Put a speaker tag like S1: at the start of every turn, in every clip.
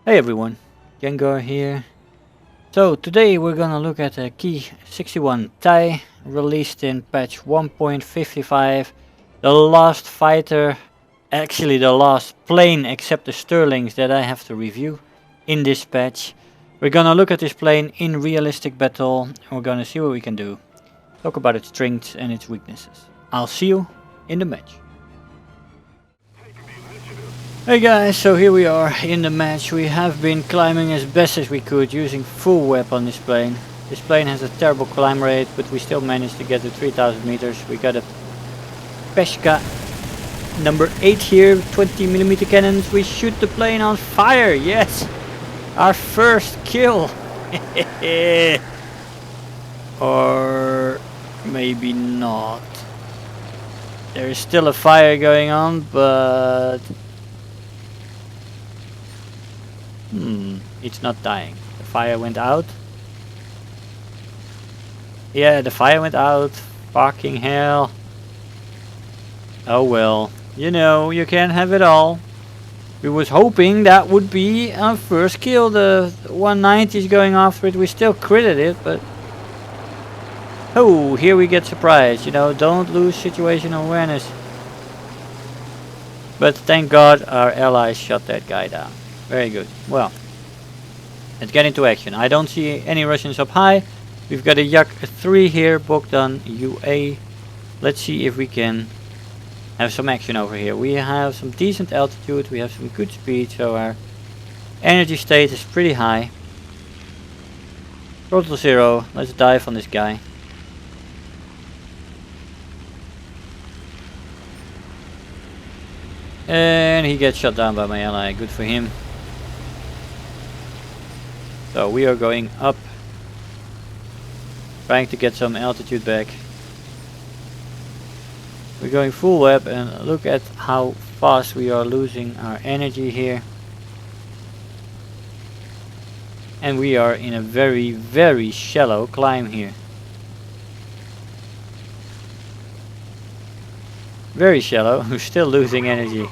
S1: Hey everyone, Gengar here. So today we're gonna look at a Ki-61-I Tei released in patch 1.55. The last fighter, actually the last plane except the Sterlings that I have to review in this patch. We're gonna look at this plane in realistic battle and we're gonna see what we can do. Talk about its strengths and its weaknesses. I'll see you in the match. Hey guys, so here we are in the match. We have been climbing as best as we could using full web on this plane. This plane has a terrible climb rate, but we still managed to get to 3000 meters. We got a Peshka number 8 here, 20mm cannons. We shoot the plane on fire, yes! Our first kill! Or maybe not. There is still a fire going on, but... it's not dying. The fire went out. Yeah, the fire went out. Fucking hell. Oh well. You know, you can't have it all. We was hoping that would be our first kill. The 190 is going after it. We still critted it, but... Oh, here we get surprised. You know, don't lose situational awareness. But thank God our allies shot that guy down. Very good. Well, let's get into action. I don't see any Russians up high. We've got a Yak 3 here, Bogdan UA. Let's see if we can have some action over here. We have some decent altitude, we have some good speed, so our energy state is pretty high. Throttle 0, let's dive on this guy. And he gets shot down by my ally, good for him. So we are going up, trying to get some altitude back. We're going full web and look at how fast we are losing our energy here. And we are in a very, very shallow climb here. Very shallow, we're still losing energy.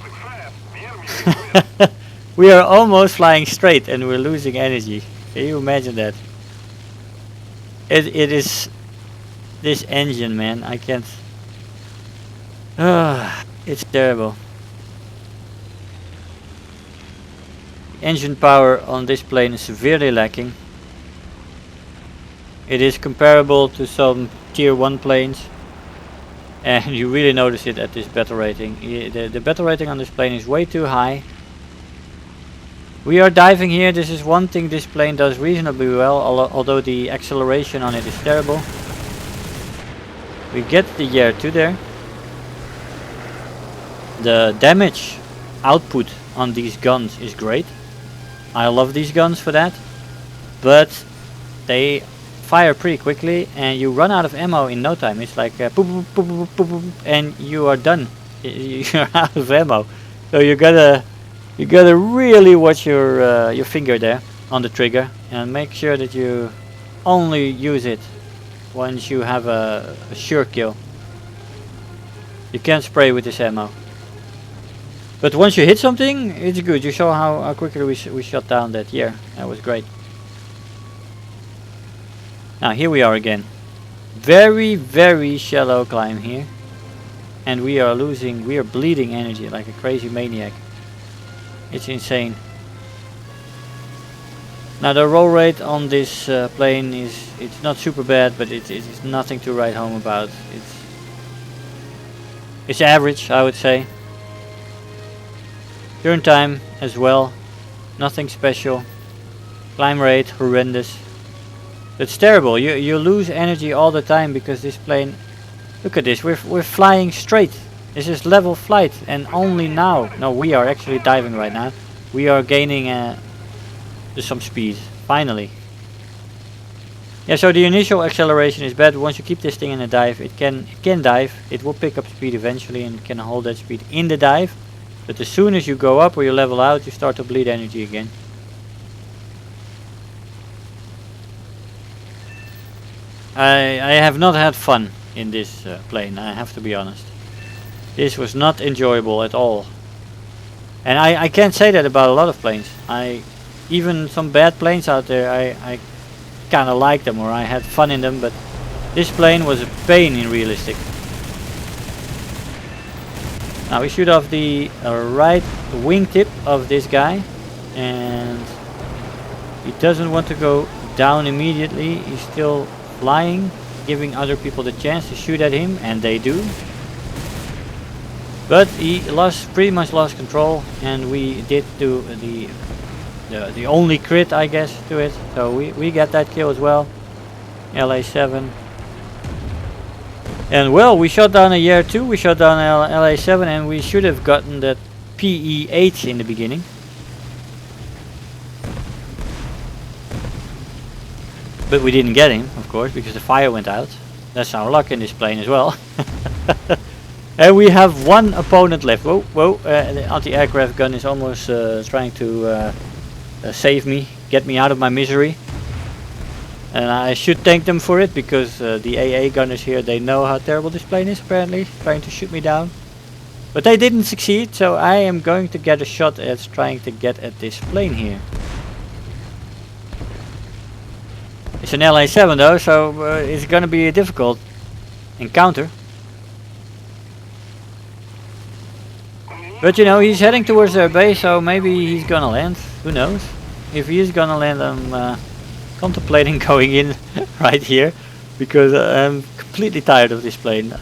S1: We are almost flying straight and we're losing energy. Can you imagine that? It is this engine, man. I can't. It's terrible. Engine power on this plane is severely lacking. It is comparable to some tier 1 planes. And you really notice it at this battle rating. The battle rating on this plane is way too high. We are diving here. This is one thing this plane does reasonably well, although the acceleration on it is terrible. We get the year 2 there. The damage output on these guns is great. I love these guns for that. But they fire pretty quickly and you run out of ammo in no time. It's like boop, boop, boop, boop, boop, boop, and you are done. You're out of ammo. So you gotta really watch your finger there on the trigger and make sure that you only use it once you have a sure kill. You can't spray with this ammo. But once you hit something, it's good. You saw how quickly we shot down that year. That was great. Now here we are again. Very, very shallow climb here. And we are bleeding energy like a crazy maniac. It's insane. Now the roll rate on this plane it's not super bad, but it is nothing to write home about. It's average, I would say. Turn time as well, nothing special. Climb rate horrendous. It's terrible. You lose energy all the time because this plane. Look at this. We're flying straight. This is level flight, and only now. No, we are actually diving right now. We are gaining some speed. Finally. Yeah. So the initial acceleration is bad. Once you keep this thing in a dive, it can dive. It will pick up speed eventually and can hold that speed in the dive. But as soon as you go up or you level out, you start to bleed energy again. I have not had fun in this plane, I have to be honest. This was not enjoyable at all. And I can't say that about a lot of planes. even some bad planes out there, I kind of like them, or I had fun in them, but this plane was a pain in realistic. Now we shoot off the right wingtip of this guy, and he doesn't want to go down immediately. He's still flying, giving other people the chance to shoot at him, and they do. But he pretty much lost control, and we did do the only crit, I guess, to it. So we got that kill as well. LA7. And well, we shot down a year 2, we shot down LA7, and we should have gotten that PE8 in the beginning. But we didn't get him, of course, because the fire went out. That's our luck in this plane as well. And we have one opponent left. Whoa, whoa, the anti-aircraft gun is almost trying to save me, get me out of my misery. And I should thank them for it, because the AA gunners here, they know how terrible this plane is apparently, trying to shoot me down. But they didn't succeed, so I am going to get a shot at trying to get at this plane here. It's an LA7 though, so it's gonna be a difficult encounter. But you know, he's heading towards their base, so maybe he's gonna land. Who knows? If he is gonna land, I'm contemplating going in right here, because I'm completely tired of this plane.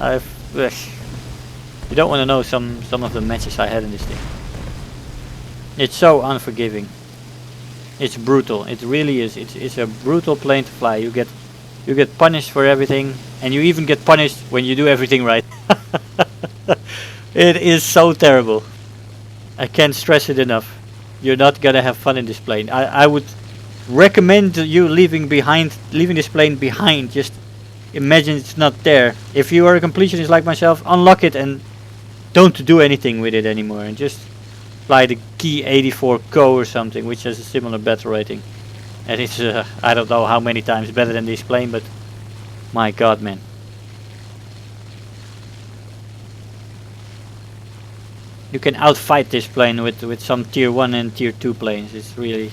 S1: You don't want to know some of the matches I had in this thing. It's so unforgiving. It's brutal. It really is. It's a brutal plane to fly. You get punished for everything, and you even get punished when you do everything right. It is so terrible. I can't stress it enough. You're not gonna have fun in this plane. I would recommend you leaving this plane behind. Just imagine it's not there. If you are a completionist like myself, unlock it and don't do anything with it anymore, and just fly the Ki-64-I or something, which has a similar battle rating. And it's I don't know how many times better than this plane, but my god, man. You can outfight this plane with some tier 1 and tier 2 planes. It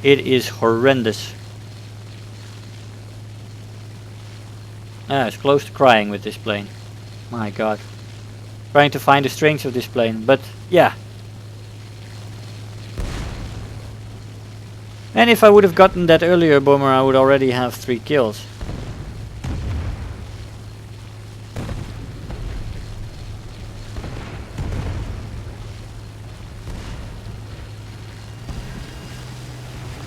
S1: is horrendous. It's close to crying with this plane. My god. Trying to find the strengths of this plane, but yeah. And if I would have gotten that earlier bomber, I would already have 3 kills.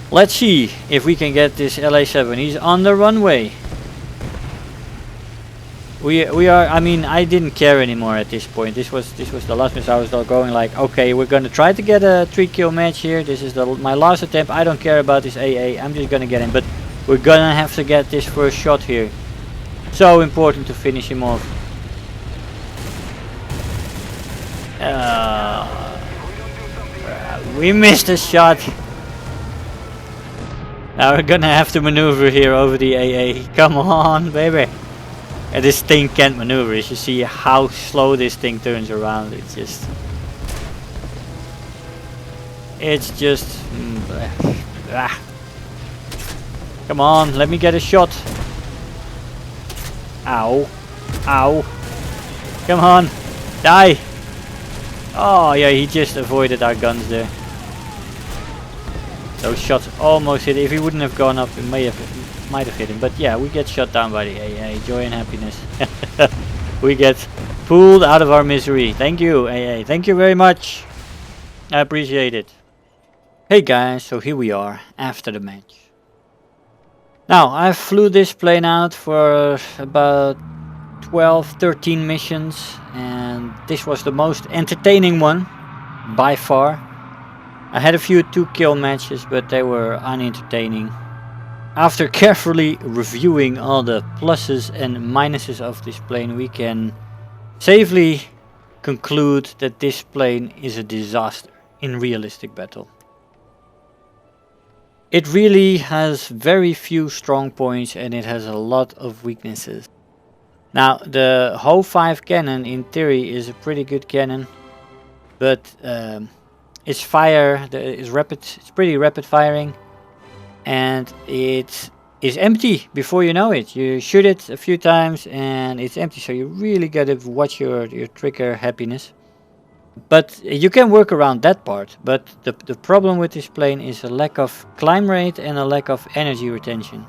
S1: Let's see if we can get this LA7. He's on the runway. We are. I mean, I didn't care anymore at this point. This was the last match. I was going like, okay, we're gonna try to get a 3-kill match here. This is my last attempt. I don't care about this AA. I'm just gonna get him. But we're gonna have to get this first shot here. So important to finish him off. We missed a shot. Now we're gonna have to maneuver here over the AA. Come on, baby. And this thing can't maneuver. You see how slow this thing turns around. It's just Come on, let me get a shot. Ow. Ow. Come on. Die. Oh yeah, he just avoided our guns there. Those shots almost hit. If he wouldn't have gone up, it might have hit him. But yeah, we get shot down by the AA. Joy and happiness. We get pulled out of our misery. Thank you, AA. Thank you very much. I appreciate it. Hey guys, so here we are after the match. Now, I flew this plane out for about 12-13 missions, and this was the most entertaining one by far. I had a few 2-kill matches, but they were unentertaining. After carefully reviewing all the pluses and minuses of this plane, we can safely conclude that this plane is a disaster in realistic battle. It really has very few strong points, and it has a lot of weaknesses. Now, the Ho 5 cannon in theory is a pretty good cannon, but its fire is rapid. It's pretty rapid firing, and it is empty before you know it. You shoot it a few times and it's empty, so you really gotta watch your trigger happiness. But you can work around that part. But the problem with this plane is a lack of climb rate and a lack of energy retention.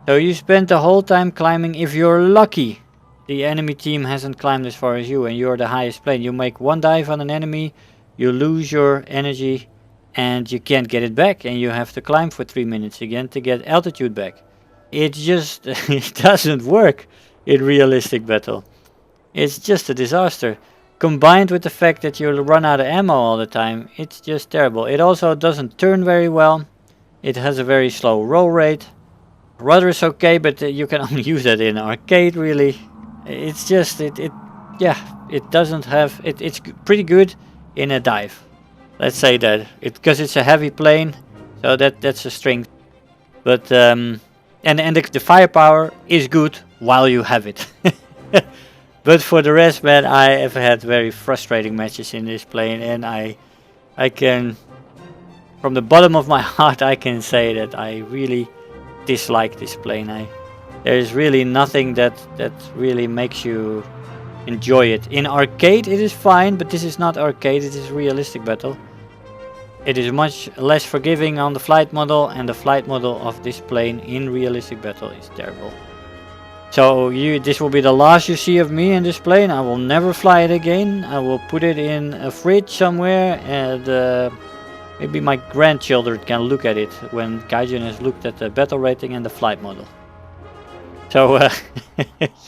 S1: So you spend the whole time climbing. If you're lucky, the enemy team hasn't climbed as far as you and you're the highest plane. You make one dive on an enemy, you lose your energy and you can't get it back, and you have to climb for 3 minutes again to get altitude back. It just it doesn't work in realistic battle. It's just a disaster. Combined with the fact that you run out of ammo all the time, it's just terrible. It also doesn't turn very well. It has a very slow roll rate. Rudder is okay, but you can only use that in arcade really. It's just it doesn't have it's pretty good in a dive. Let's say that because it's a heavy plane, so that's a strength. But and the firepower is good while you have it. But for the rest, man, I have had very frustrating matches in this plane, and I can, from the bottom of my heart, I can say that I really dislike this plane. There is really nothing that really makes you enjoy it. In arcade it is fine, but this is not arcade, it is realistic battle. It is much less forgiving on the flight model, and the flight model of this plane in realistic battle is terrible. So this will be the last you see of me in this plane. I will never fly it again. I will put it in a fridge somewhere, and maybe my grandchildren can look at it when Gaijin has looked at the battle rating and the flight model. So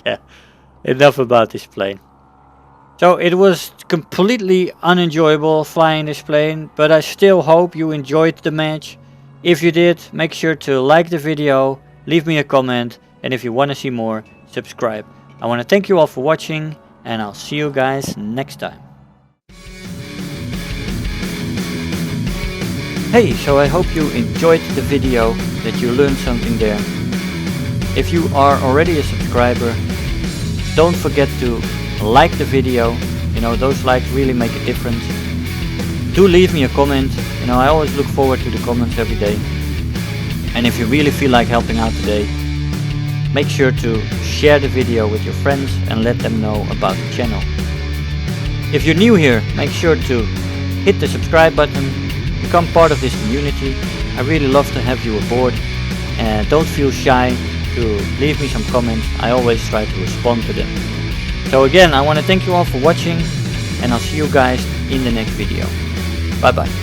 S1: yeah, enough about this plane. So it was completely unenjoyable flying this plane, but I still hope you enjoyed the match. If you did, make sure to like the video, leave me a comment, and if you want to see more, subscribe. I want to thank you all for watching, and I'll see you guys next time. Hey, so I hope you enjoyed the video, that you learned something there. If you are already a subscriber, don't forget to like the video. You know, those likes really make a difference. Do leave me a comment. You know, I always look forward to the comments every day. And if you really feel like helping out today, make sure to share the video with your friends and let them know about the channel. If you're new here, make sure to hit the subscribe button, become part of this community. I really love to have you aboard, and don't feel shy to leave me some comments. I always try to respond to them. So again, I want to thank you all for watching, and I'll see you guys in the next video. Bye bye.